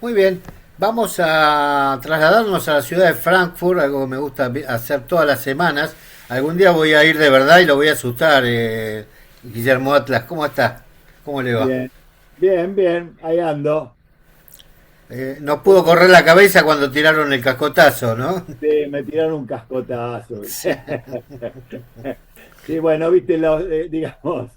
Muy bien, vamos a trasladarnos a la ciudad de Frankfurt, algo que me gusta hacer todas las semanas. Algún día voy a ir de verdad y lo voy a asustar. Guillermo Atlas, ¿cómo está? ¿Cómo le va? Bien, bien, bien, ahí ando. No pudo correr la cabeza cuando tiraron el cascotazo, ¿no? Sí, me tiraron un cascotazo. Sí, Sí, bueno, viste, los, digamos,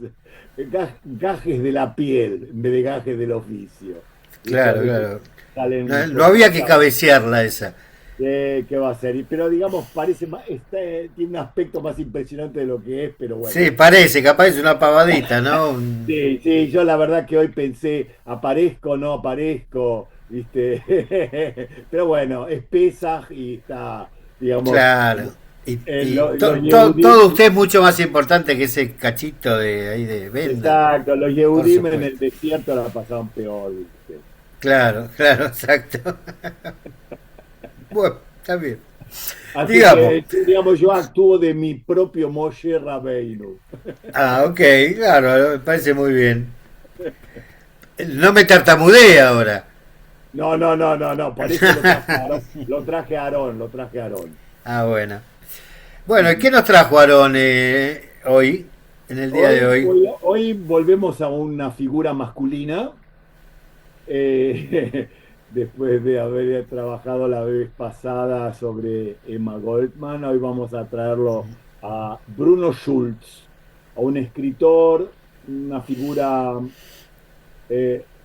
gajes de la piel en vez de gajes del oficio. Viste, a claro, veces claro. salen No, no había que cositas. cabecearla esa. ¿Qué va a ser? Pero digamos, parece más, tiene un aspecto más impresionante de lo que es, pero Sí, bueno. parece, capaz es una pavadita, ¿no? Sí, sí, yo la verdad que hoy pensé, aparezco, no aparezco, ¿viste? Pero bueno, es Pesaj y está, digamos, Claro. Y los todo Yehudim, usted es mucho más importante que ese cachito de ahí de venda. exacto, los Por Yehudim en el supuesto. desierto la pasaban peor, ¿viste? Claro, claro, exacto. Bueno, está bien. Así Digamos. que, digamos, yo actúo de mi propio Moshe Rabbeinu. Ah, ok, claro, me parece muy bien. No me tartamudee ahora. No, no, no, no, no, por eso lo traje a Aarón, lo traje a Aarón, lo traje a Aarón. Ah, bueno. Bueno, ¿y qué nos trajo Aarón hoy, en el día de hoy? Hoy volvemos a una figura masculina. Después de haber trabajado la vez pasada sobre Emma Goldman, hoy vamos a traerlo a Bruno Schulz, a un escritor, una figura,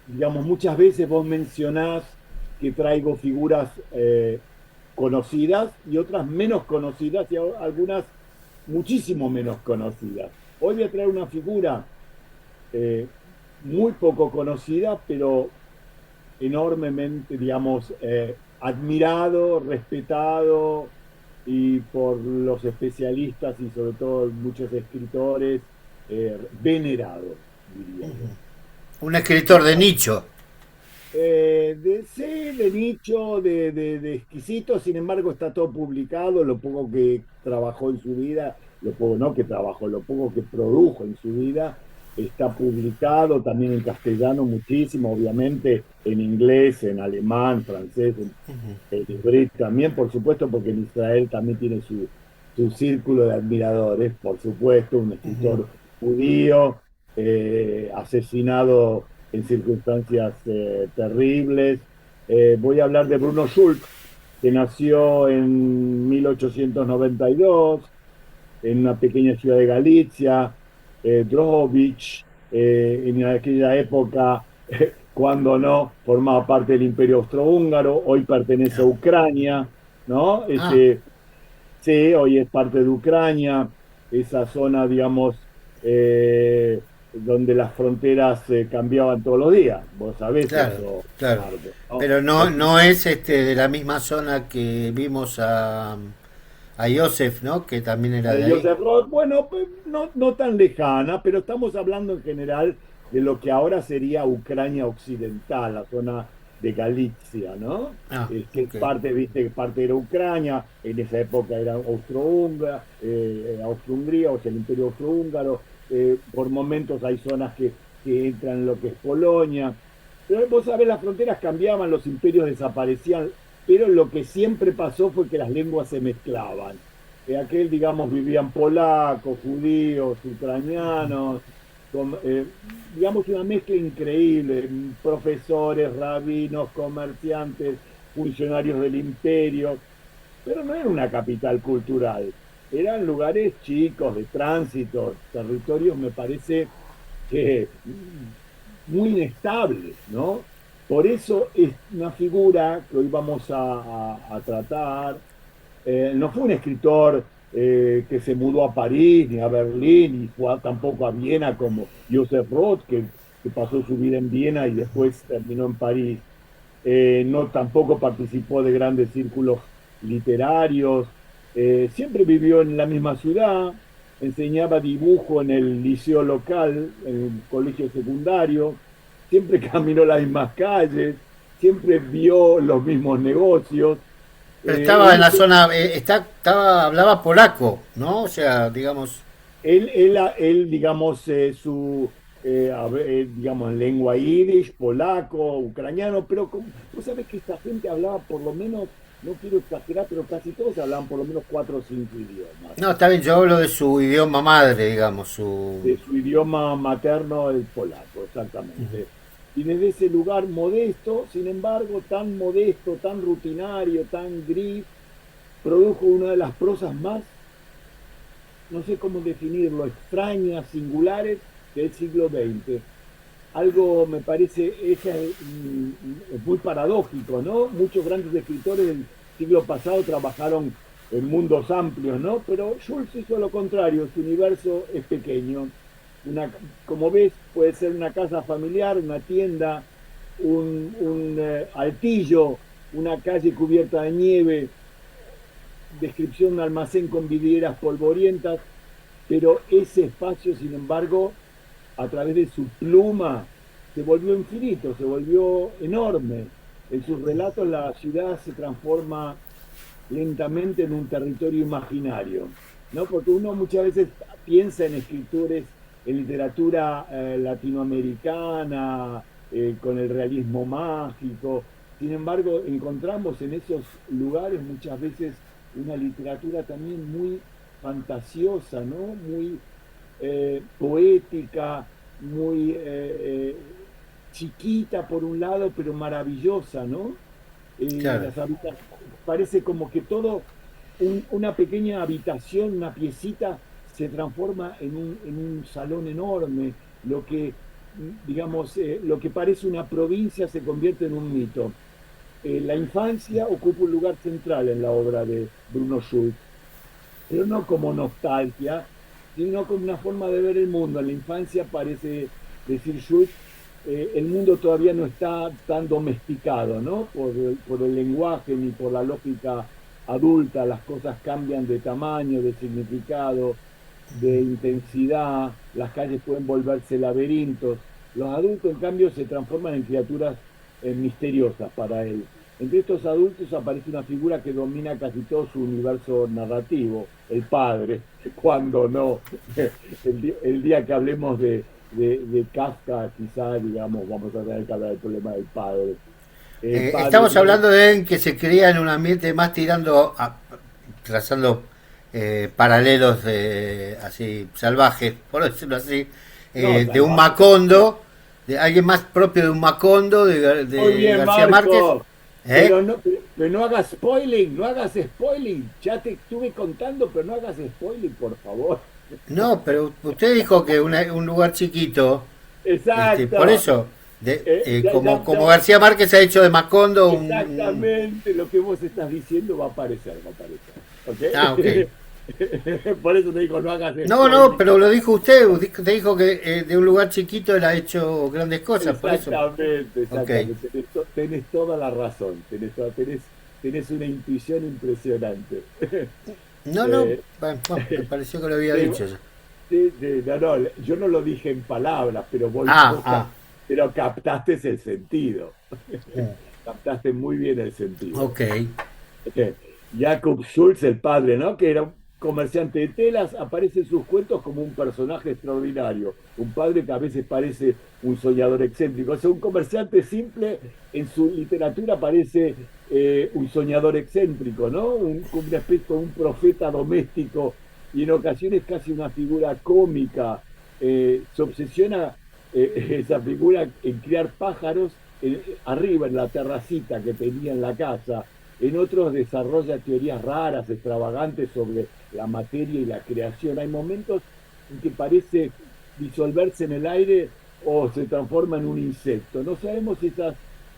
digamos, muchas veces vos mencionás que traigo figuras conocidas y otras menos conocidas y algunas muchísimo menos conocidas. Hoy voy a traer una figura eh, muy poco conocida, pero enormemente, digamos, admirado, respetado y por los especialistas y sobre todo muchos escritores, venerado, diría yo. Un escritor de nicho. Sí, de nicho, de exquisito, sin embargo está todo publicado, lo poco que trabajó en su vida, lo poco no que trabajó, lo poco que produjo en su vida, está publicado también en castellano muchísimo, obviamente en inglés, en alemán, francés, en hebreo también, por supuesto, porque en Israel también tiene su círculo de admiradores, por supuesto, un escritor judío, asesinado en circunstancias terribles. Voy a hablar de Bruno Schulz, que nació en 1892 en una pequeña ciudad de Galicia, Drohobych, en aquella época, cuando no, formaba parte del Imperio Austrohúngaro, hoy pertenece a Ucrania, ¿no? Ah, Sí, hoy es parte de Ucrania, esa zona, digamos, donde las fronteras cambiaban todos los días. Vos sabés claro, eso, claro. Marco, ¿no? Pero no, no es de la misma zona que vimos a Joseph, ¿no? Que también era de ahí. Joseph Roth, bueno, pues, no, no tan lejana, pero estamos hablando en general de lo que ahora sería Ucrania Occidental, la zona de Galicia, ¿no? Ah, Que es ok. parte, viste, que parte era Ucrania, en esa época era Austro-Hungría, o sea, el Imperio Austrohúngaro, por momentos hay zonas que entran en lo que es Polonia, pero vos sabés, las fronteras cambiaban, los imperios desaparecían, pero lo que siempre pasó fue que las lenguas se mezclaban aquel, digamos, vivían polacos, judíos, ucranianos, digamos, una mezcla increíble, profesores, rabinos, comerciantes, funcionarios del imperio, pero no era una capital cultural, eran lugares chicos, de tránsito, territorios, me parece que muy inestables, ¿no? Por eso es una figura que hoy vamos a tratar, no fue un escritor que se mudó a París ni a Berlín ni fue tampoco a Viena como Joseph Roth, que pasó su vida en Viena y después terminó en París. No tampoco participó de grandes círculos literarios. Siempre vivió en la misma ciudad, enseñaba dibujo en el liceo local, en el colegio secundario, siempre caminó las mismas calles, siempre vio los mismos negocios. Pero estaba en Él la zona, hablaba polaco, ¿no? O sea, digamos, Él, digamos, su, digamos, en lengua yiddish, polaco, ucraniano, pero vos sabés que esta gente hablaba por lo menos, no quiero exagerar, pero casi todos hablaban por lo menos 4 o 5 idiomas. No, está bien, yo hablo de su idioma madre, digamos, su... De su idioma materno, el polaco, exactamente. Y desde ese lugar modesto, sin embargo, tan modesto, tan rutinario, tan gris, produjo una de las prosas más, no sé cómo definirlo, extrañas, singulares del siglo XX. Algo me parece, es muy paradójico, ¿no? Muchos grandes escritores del siglo pasado trabajaron en mundos amplios, ¿no? Pero Schultz hizo lo contrario, su universo es pequeño. Una, como ves, puede ser una casa familiar, una tienda, un altillo, una calle cubierta de nieve, descripción de un almacén con vidrieras polvorientas, pero ese espacio, sin embargo, a través de su pluma, se volvió infinito, se volvió enorme. En sus relatos la ciudad se transforma lentamente en un territorio imaginario, ¿no? Porque uno muchas veces piensa en escritores, en literatura latinoamericana, con el realismo mágico. Sin embargo, encontramos en esos lugares muchas veces una literatura también muy fantasiosa, ¿no? Muy poética, muy chiquita por un lado, pero maravillosa, ¿no? Claro, Las parece como que todo, una pequeña habitación, una piecita, se transforma en un salón enorme. Lo que, digamos, lo que parece una provincia se convierte en un mito. La infancia ocupa un lugar central en la obra de Bruno Schultz, pero no como nostalgia, sino como una forma de ver el mundo. En la infancia parece decir Schultz, el mundo todavía no está tan domesticado, ¿no? Por el lenguaje ni por la lógica adulta, las cosas cambian de tamaño, de significado, de intensidad, las calles pueden volverse laberintos. Los adultos, en cambio, se transforman en criaturas misteriosas para él. Entre estos adultos aparece una figura que domina casi todo su universo narrativo, el padre, cuando no. El día que hablemos de Kafka, quizá, digamos, vamos a tener que hablar del problema del padre. El padre, estamos hablando de alguien que se cría en un ambiente más tirando, trazando paralelos así salvajes, por decirlo así, no, de un salvaje. Macondo, de alguien más propio de un Macondo, Muy de bien, García Márquez. Marco. ¿Eh? Pero no hagas spoiling, no hagas spoiling. Ya te estuve contando, pero no hagas spoiling, por favor. No, pero usted dijo que un lugar chiquito, por Exacto. eso, Ya, ya, como ya. García Márquez ha hecho de Macondo Exactamente lo que vos estás diciendo va a aparecer, va a Ah, ok. aparecer. ¿Ok? Por eso te digo, no hagas No, no, spoiling. pero lo dijo usted, te dijo que de un lugar chiquito él ha hecho grandes cosas, por eso. Exactamente, Ok. exactamente. Tenés toda la razón. Tenés una intuición impresionante. No, no, Eh, bueno, me pareció que lo había sí, dicho ya. sí, sí, no, no, yo no lo dije en palabras, pero Ah, ah, pero captaste el sentido. mm, Captaste muy bien el sentido. ok. Jacob Schultz, el padre, ¿no? Que era un comerciante de telas, aparece en sus cuentos como un personaje extraordinario, un padre que a veces parece un soñador excéntrico. O sea, un comerciante simple en su literatura parece un soñador excéntrico, ¿no? Como una especie de un profeta doméstico y en ocasiones casi una figura cómica. Se obsesiona esa figura en criar pájaros arriba en la terracita que tenía en la casa. En otros desarrolla teorías raras, extravagantes sobre la materia y la creación. Hay momentos en que parece disolverse en el aire o se transforma en un insecto. No sabemos si esas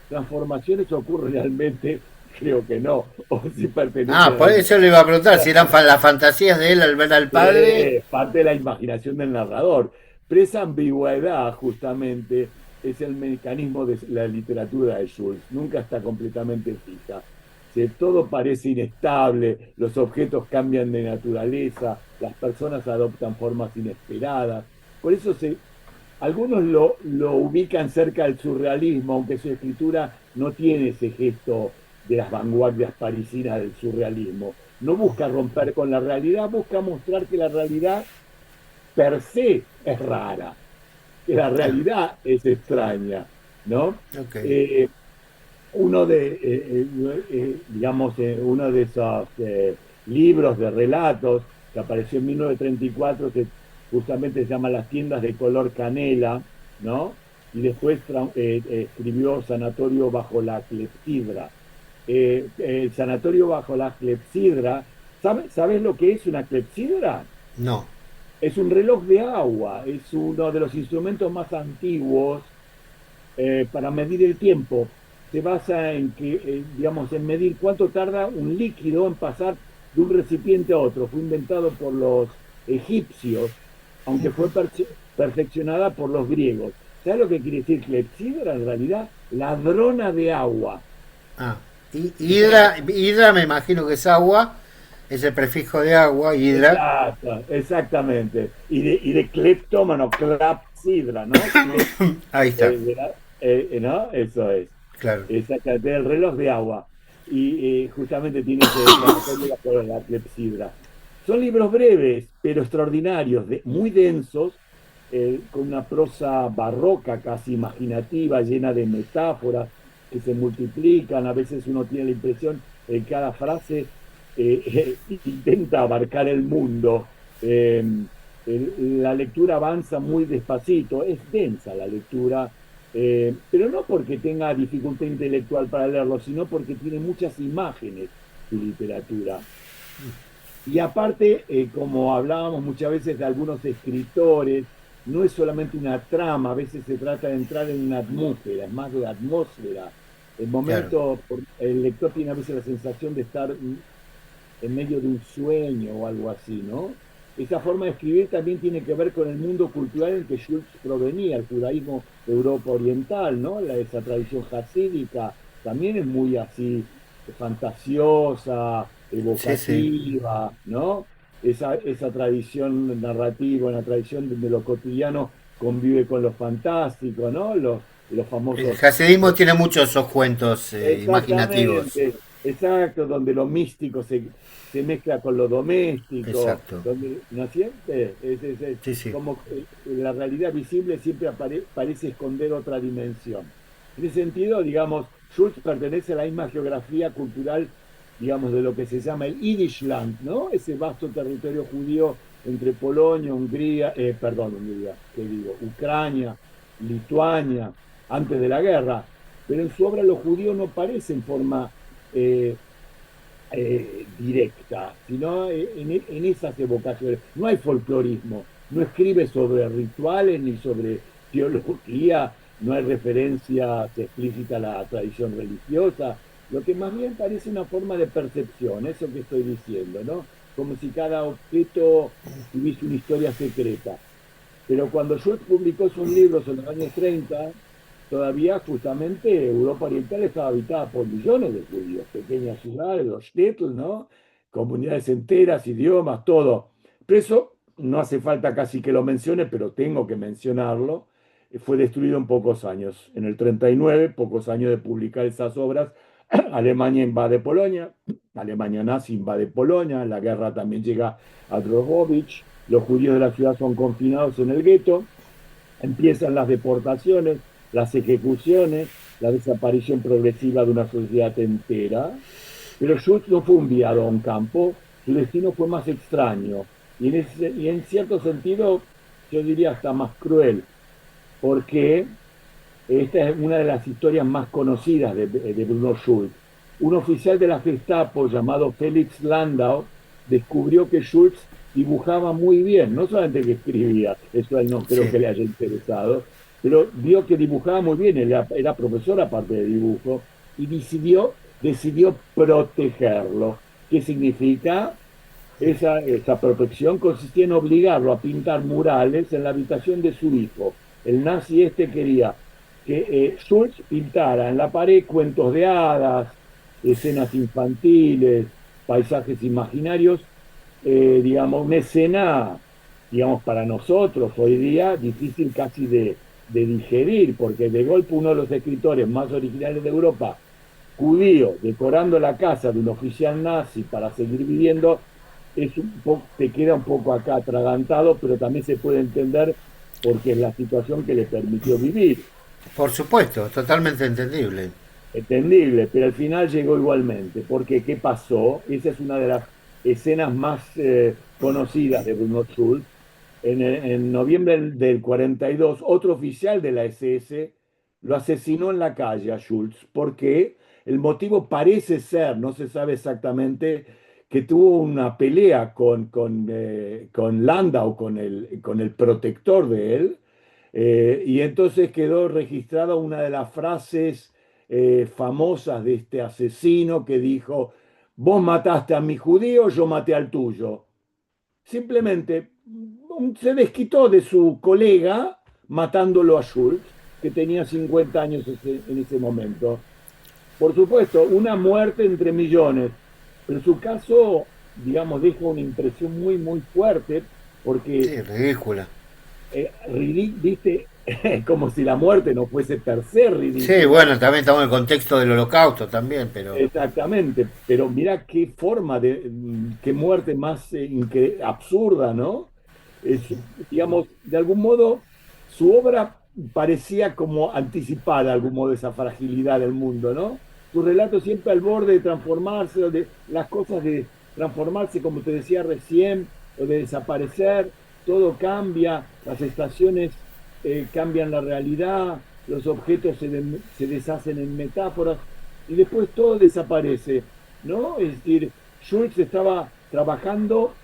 transformaciones ocurren realmente, creo que no, o si pertenecen Ah, a por la eso le iba a preguntar si eran las fantasías de él al ver al padre. parte de la imaginación del narrador. Pero esa ambigüedad justamente es el mecanismo de la literatura de Schultz. Nunca está completamente fija. Todo parece inestable, los objetos cambian de naturaleza, las personas adoptan formas inesperadas. Por eso algunos lo ubican cerca del surrealismo, aunque su escritura no tiene ese gesto de las vanguardias parisinas del surrealismo. No busca romper con la realidad, busca mostrar que la realidad per se es rara. que la realidad es extraña, ¿no? Ok. Eh, digamos, uno de esos libros de relatos que apareció en 1934, que justamente se llama Las tiendas de color canela, ¿no? Y después escribió Sanatorio bajo la clepsidra. El sanatorio bajo la clepsidra, ¿sabes lo que es una clepsidra? No. Es un reloj de agua, es uno de los instrumentos más antiguos para medir el tiempo. Se basa en que, digamos, en medir cuánto tarda un líquido en pasar de un recipiente a otro. Fue inventado por los egipcios, aunque fue perfeccionada por los griegos. ¿Sabes lo que quiere decir clepsidra? En realidad, ladrona de agua. Ah. Hidra me imagino que es agua, es el prefijo de agua, hidra. Exacto, exactamente. Y de cleptómano, clepsidra, ¿no? Ahí está, ¿No? Eso es. claro. Exactamente, el reloj de agua. Y justamente tiene ese sanatorio bajo la clepsidra. Son libros breves, pero extraordinarios, muy densos, con una prosa barroca, casi imaginativa, llena de metáforas que se multiplican. A veces uno tiene la impresión en cada frase intenta abarcar el mundo. La lectura avanza muy despacito, es densa la lectura, pero no porque tenga dificultad intelectual para leerlo, sino porque tiene muchas imágenes su literatura. Y aparte, como hablábamos muchas veces de algunos escritores, no es solamente una trama, a veces se trata de entrar en una atmósfera, es más de atmósfera. Claro. El lector tiene a veces la sensación de estar en medio de un sueño o algo así, ¿no? Esa forma de escribir también tiene que ver con el mundo cultural en que Schultz provenía, el judaísmo de Europa Oriental, ¿no? Esa tradición jasídica también es muy así, fantasiosa, Sí, sí. evocativa, ¿no? Esa tradición narrativa, una tradición donde lo cotidiano convive con lo fantástico, ¿no? Los El famosos. hasidismo tiene muchos esos cuentos imaginativos. Exactamente, exacto, donde lo místico se mezcla con lo doméstico, Exacto. donde, ¿no siempre? Sí, sí. Como la realidad visible siempre parece esconder otra dimensión. En ese sentido, digamos, Schultz pertenece a la misma geografía cultural, digamos, de lo que se llama el Yiddishland, ¿no? Ese vasto territorio judío entre Polonia, Hungría, Hungría, ¿qué digo? Ucrania, Lituania, antes de la guerra, pero en su obra los judíos no aparecen en forma eh, directa, sino en esas evocaciones. No hay folclorismo, no escribe sobre rituales ni sobre teología, no hay referencias explícitas a la tradición religiosa, lo que más bien parece una forma de percepción, eso que estoy diciendo, ¿no? Como si cada objeto tuviese una historia secreta. Pero cuando Schultz publicó sus libros en los años 30, todavía justamente Europa Oriental estaba habitada por millones de judíos, pequeñas ciudades, los shtetl, ¿no? Comunidades enteras, idiomas, todo. Pero eso no hace falta casi que lo mencione, pero tengo que mencionarlo. Fue destruido en pocos años. En el 39, pocos años de publicar esas obras, Alemania invade Polonia, Alemania nazi invade Polonia, la guerra también llega a Drohobych, los judíos de la ciudad son confinados en el gueto, empiezan las deportaciones, las ejecuciones, la desaparición progresiva de una sociedad entera. Pero Schultz no fue enviado a un campo, su destino fue más extraño y en cierto sentido, yo diría hasta más cruel, porque esta es una de las historias más conocidas de Bruno Schultz. Un oficial de la Gestapo llamado Felix Landau descubrió que Schultz dibujaba muy bien, no solamente que escribía, eso a él no creo Sí. que le haya interesado, pero vio que dibujaba muy bien, él era profesor aparte de dibujo, y decidió protegerlo. ¿Qué significa? Esa protección consistía en obligarlo a pintar murales en la habitación de su hijo. El nazi este quería que Schultz pintara en la pared cuentos de hadas, escenas infantiles, paisajes imaginarios, digamos, una escena, digamos, para nosotros hoy día difícil casi de digerir, porque de golpe uno de los escritores más originales de Europa, judío, decorando la casa de un oficial nazi para seguir viviendo, te queda un poco acá atragantado, pero también se puede entender porque es la situación que le permitió vivir. Por supuesto, totalmente entendible. Entendible, pero al final llegó igualmente, porque ¿qué pasó? Esa es una de las escenas más conocidas de Bruno Schulz. En noviembre del 42, otro oficial de la SS lo asesinó en la calle a Schulz, porque el motivo parece ser, no se sabe exactamente, que tuvo una pelea con Landau, con el protector de él, y entonces quedó registrada una de las frases famosas de este asesino que dijo, vos mataste a mi judío, yo maté al tuyo. Simplemente se desquitó de su colega matándolo a Schultz, que tenía 50 años en ese momento. Por supuesto, una muerte entre millones, pero su caso, digamos, deja una impresión muy, muy fuerte, porque Sí, ridícula. viste, como si la muerte no fuese per se Sí, ridícula. bueno, también estamos en el contexto del holocausto también, pero Exactamente, pero mira qué forma qué muerte más absurda, ¿no? Es, digamos, de algún modo, su obra parecía como anticipar de algún modo esa fragilidad del mundo, ¿no? Su relato siempre al borde de transformarse, o de las cosas de transformarse, como te decía recién, o de desaparecer, todo cambia, las estaciones cambian la realidad, los objetos se deshacen en metáforas y después todo desaparece, ¿no? Es decir, Schultz estaba trabajando,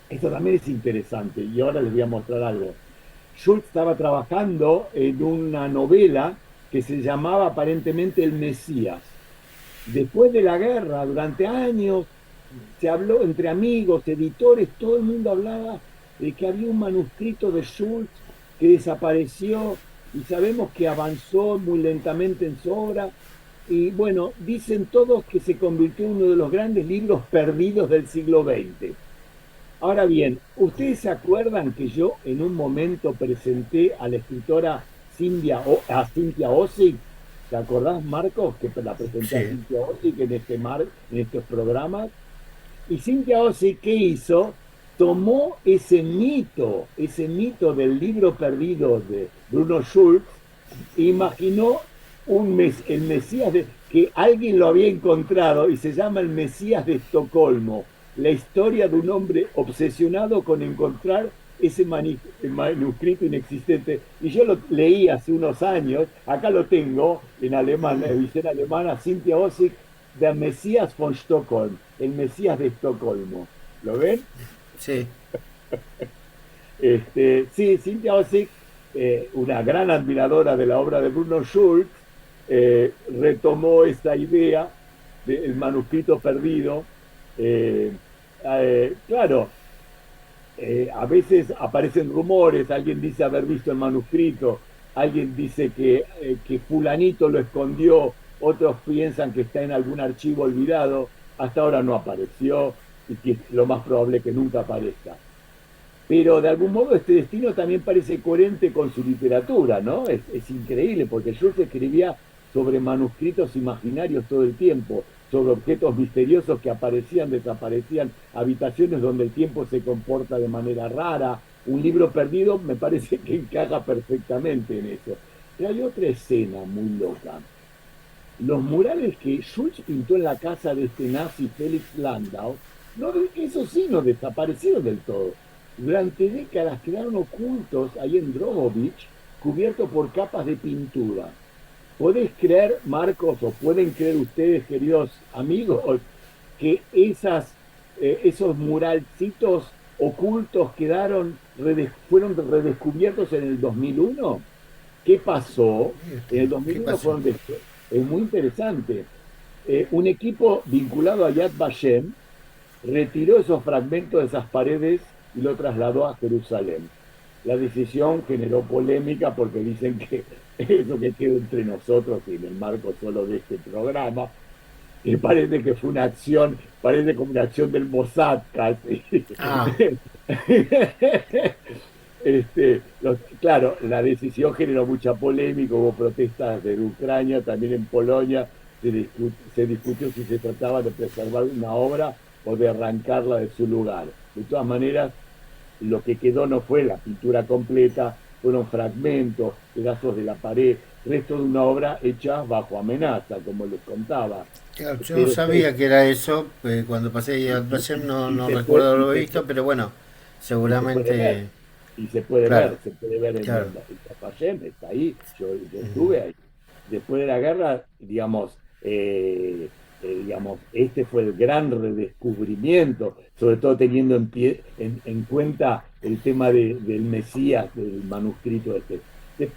esto también es interesante, y ahora les voy a mostrar algo. Schultz estaba trabajando en una novela que se llamaba aparentemente El Mesías. Después de la guerra, durante años, se habló entre amigos, editores, todo el mundo hablaba de que había un manuscrito de Schultz que desapareció y sabemos que avanzó muy lentamente en su obra. Y bueno, dicen todos que se convirtió en uno de los grandes libros perdidos del siglo XX. Ahora bien, ¿ustedes se acuerdan que yo en un momento presenté a la escritora a Cynthia Ozick? ¿Te acordás, Marcos, que la presenté a sí. Cynthia Ozick en estos programas? Y Cynthia Ozick, ¿qué hizo? Tomó ese mito del libro perdido de Bruno Schultz, e imaginó el Mesías que alguien lo había encontrado y se llama el Mesías de Estocolmo, la historia de un hombre obsesionado con encontrar ese manuscrito inexistente. Y yo lo leí hace unos años, acá lo tengo en alemán, edición alemana, Cynthia Ozick, Der Mesías von Stockholm, el Mesías de Estocolmo. ¿Lo ven? Sí, Sí, Cynthia Ozick, una gran admiradora de la obra de Bruno Schultz, retomó esta idea del manuscrito perdido. Eh, claro, a veces aparecen rumores, alguien dice haber visto el manuscrito, alguien dice que fulanito lo escondió, otros piensan que está en algún archivo olvidado, hasta ahora no apareció y que es lo más probable que nunca aparezca. Pero de algún modo este destino también parece coherente con su literatura, ¿no? Es increíble porque Schultz escribía sobre manuscritos imaginarios todo el tiempo, sobre objetos misteriosos que aparecían, desaparecían, habitaciones donde el tiempo se comporta de manera rara. Un libro perdido me parece que encaja perfectamente en eso. Pero hay otra escena muy loca. Los murales que Schultz pintó en la casa de este nazi Felix Landau, no, eso sí no desaparecieron del todo. Durante décadas quedaron ocultos ahí en Drogovich, cubiertos por capas de pintura. ¿Podés creer, Marcos, o pueden creer ustedes, queridos amigos, que esos muralcitos ocultos fueron redescubiertos en el 2001? ¿Qué pasó? En el ¿qué 2001 pasó? es muy interesante. Un equipo vinculado a Yad Vashem retiró esos fragmentos de esas paredes y lo trasladó a Jerusalén. La decisión generó polémica porque dicen que eso que queda entre nosotros y en el marco solo de este programa, que parece que fue una acción, parece como una acción del Mossad casi. Ah, Claro, la decisión generó mucha polémica, hubo protestas de Ucrania, también en Polonia se discutió si se trataba de preservar una obra o de arrancarla de su lugar. De todas maneras, lo que quedó no fue la pintura completa, fueron fragmentos, pedazos de la pared, resto de una obra hecha bajo amenaza, como les contaba. Claro, yo no Pero sabía que era eso, cuando pasé a Playem no, y no se puede, recuerdo haberlo visto, pero bueno, y se puede ver, seguramente, claro, se puede ver en claro. el Zapallén, está ahí, yo estuve ahí. Después de la guerra, digamos, este fue el gran redescubrimiento, sobre todo teniendo en cuenta el tema del Mesías, del manuscrito este.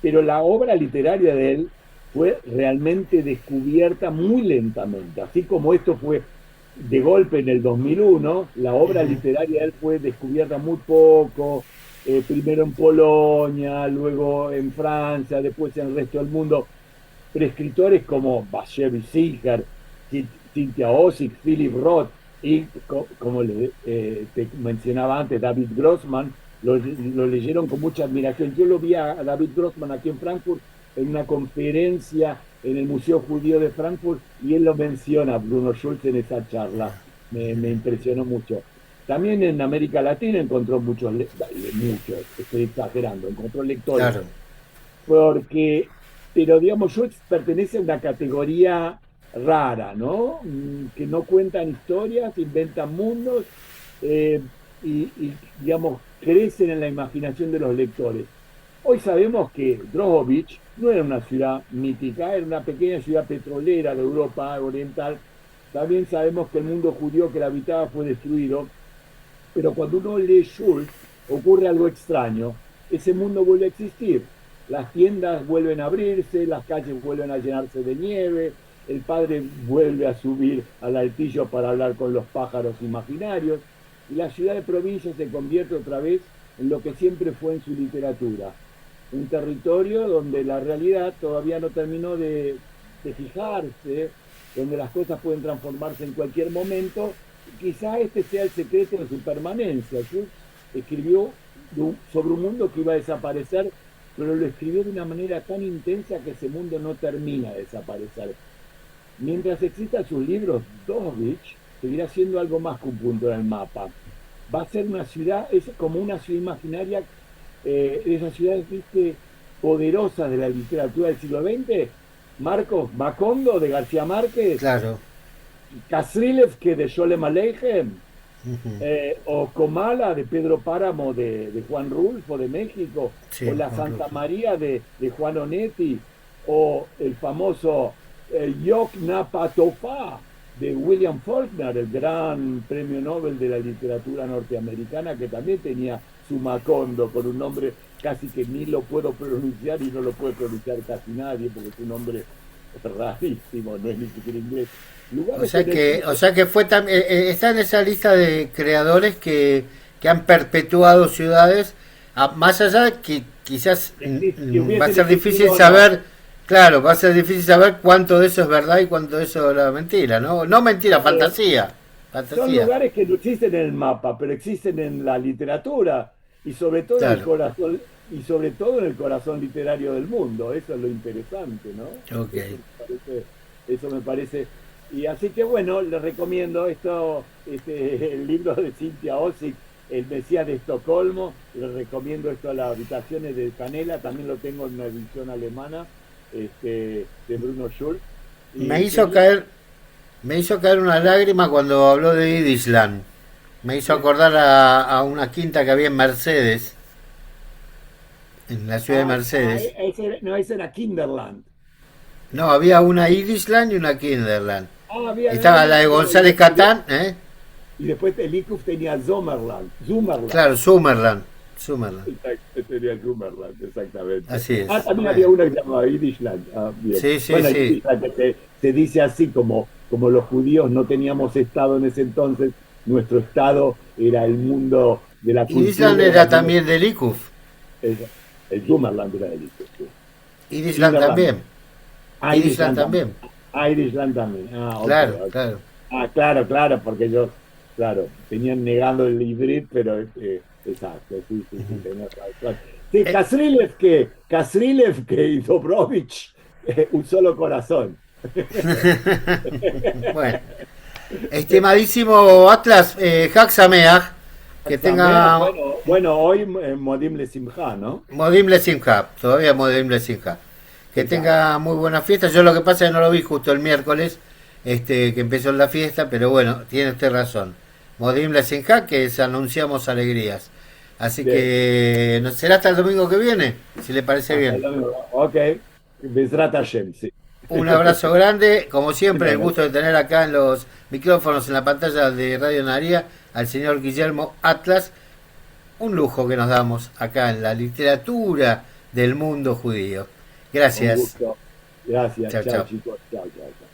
Pero la obra literaria de él fue realmente descubierta muy lentamente, así como esto fue de golpe en el 2001, la obra Ujú. literaria de él fue descubierta muy poco, primero en Polonia, luego en Francia, después en el resto del mundo. Pero escritores como Bashevis Singer, Cynthia Ozick, Philip Roth y, como te mencionaba antes, David Grossman, lo leyeron con mucha admiración. Yo lo vi a David Grossman aquí en Frankfurt en una conferencia en el Museo Judío de Frankfurt y él lo menciona, Bruno Schulz, en esa charla. Me impresionó mucho. También en América Latina encontró muchos, estoy exagerando, encontró lectores, Claro, porque, pero digamos, Schultz pertenece a una categoría rara, ¿no? Que no cuentan historias, inventan mundos eh, digamos, crecen en la imaginación de los lectores. Hoy sabemos que Drohobych no era una ciudad mítica, era una pequeña ciudad petrolera de Europa Oriental. También sabemos que el mundo judío que la habitaba fue destruido, pero cuando uno lee Schultz, ocurre algo extraño. Ese mundo vuelve a existir. Las tiendas vuelven a abrirse, las calles vuelven a llenarse de nieve, el padre vuelve a subir al altillo para hablar con los pájaros imaginarios, y la ciudad de provincia se convierte otra vez en lo que siempre fue en su literatura, un territorio donde la realidad todavía no terminó de fijarse, donde las cosas pueden transformarse en cualquier momento. Quizá este sea el secreto de su permanencia. Schultz escribió sobre un mundo que iba a desaparecer, pero lo escribió de una manera tan intensa que ese mundo no termina de desaparecer. Mientras existan sus libros, Dovich seguirá siendo algo más que un punto en el mapa. Va a ser una ciudad, es como una ciudad imaginaria, esas ciudades, viste, poderosas de la literatura del siglo XX. Marcos, Macondo de García Márquez, claro. Kasrilev que de Sholem Aleichem, Ujú. o Comala de Pedro Páramo de Juan Rulfo de México, o Sí, la Juan Santa Rulfo. María de Juan Onetti, o el famoso Yoknapatopá de William Faulkner, el gran premio Nobel de la literatura norteamericana, que también tenía su Macondo con un nombre casi que ni lo puedo pronunciar y no lo puede pronunciar casi nadie porque es un nombre rarísimo, no es ni siquiera inglés. Lugares en el O mundo. sea que fue está en esa lista de creadores que han perpetuado ciudades, más allá de que quizás Que va a hubiesen ser difícil existido o no. saber, claro, va a ser difícil saber cuánto de eso es verdad y cuánto de eso es mentira, ¿no? No mentira, Claro, fantasía, son fantasía, lugares que no existen en el mapa, pero existen en la literatura y sobre todo en el claro, corazón y sobre todo en el corazón literario del mundo. Eso es lo interesante, ¿no? ok. Eso me parece. Y así que bueno, les recomiendo esto, el libro de Cynthia Ozick, El Mesías de Estocolmo. Les recomiendo esto a las habitaciones de Canela. También lo tengo en una edición alemana, de Bruno Schulz. Me Y hizo quería, caer, me hizo caer una lágrima cuando habló de Idisland. Me hizo ¿sí? acordar a una quinta que había en Mercedes, en la ciudad de Mercedes. No, ese era Kinderland. No, había una Idisland y una Kinderland. Había, Estaba la de bueno, González Catán, ¿eh? y después el ICUF tenía Zomerland. Zumerland. Claro, Summerland. Summerland. Exacto, tenía Zumerland, exactamente. Así es. También Bueno. había una que se llamaba Idishland. Bien. Sí, sí, Bueno, sí. Idishland se dice así como los judíos no teníamos estado en ese entonces, nuestro estado era el mundo de la Idisland cultura, era era el mundo, también del ICUF. el Zumerland era el ICUF. Sí. Idisland Kinderland. también. Idisland Irishland también. también. Irishland también. Ok, Claro, ok. claro. Claro, claro, porque ellos, claro, tenían negando el hibrid, pero exacto, sí, sí, sí, tenés razón. Sí, Eh, Kasrilev que y Dobrovich, un solo corazón. bueno, estimadísimo Atlas, Haxameaj, que Sameas, tenga bueno, Bueno, hoy Modim Le Simcha, ¿no? Modim Le Simcha, todavía Modim Le Simcha. Que Exacto. tenga muy buena fiesta. Yo lo que pasa es que no lo vi justo el miércoles, que empezó la fiesta, pero bueno, tiene usted razón. Modim Le Simcha, que es anunciamos alegrías. Así Bien, que será hasta el domingo que viene, si le parece hasta bien. el domingo. Ok, Bezrat Hashem, sí. Un abrazo grande, como siempre, el Bueno, gusto de tener acá en los micrófonos, en la pantalla de Radio Naría, al señor Guillermo Atlas. Un lujo que nos damos acá en la literatura del mundo judío. un Gracias. gusto. Gracias. Chao, Chao, chao. chicos. Chao, chao, chao.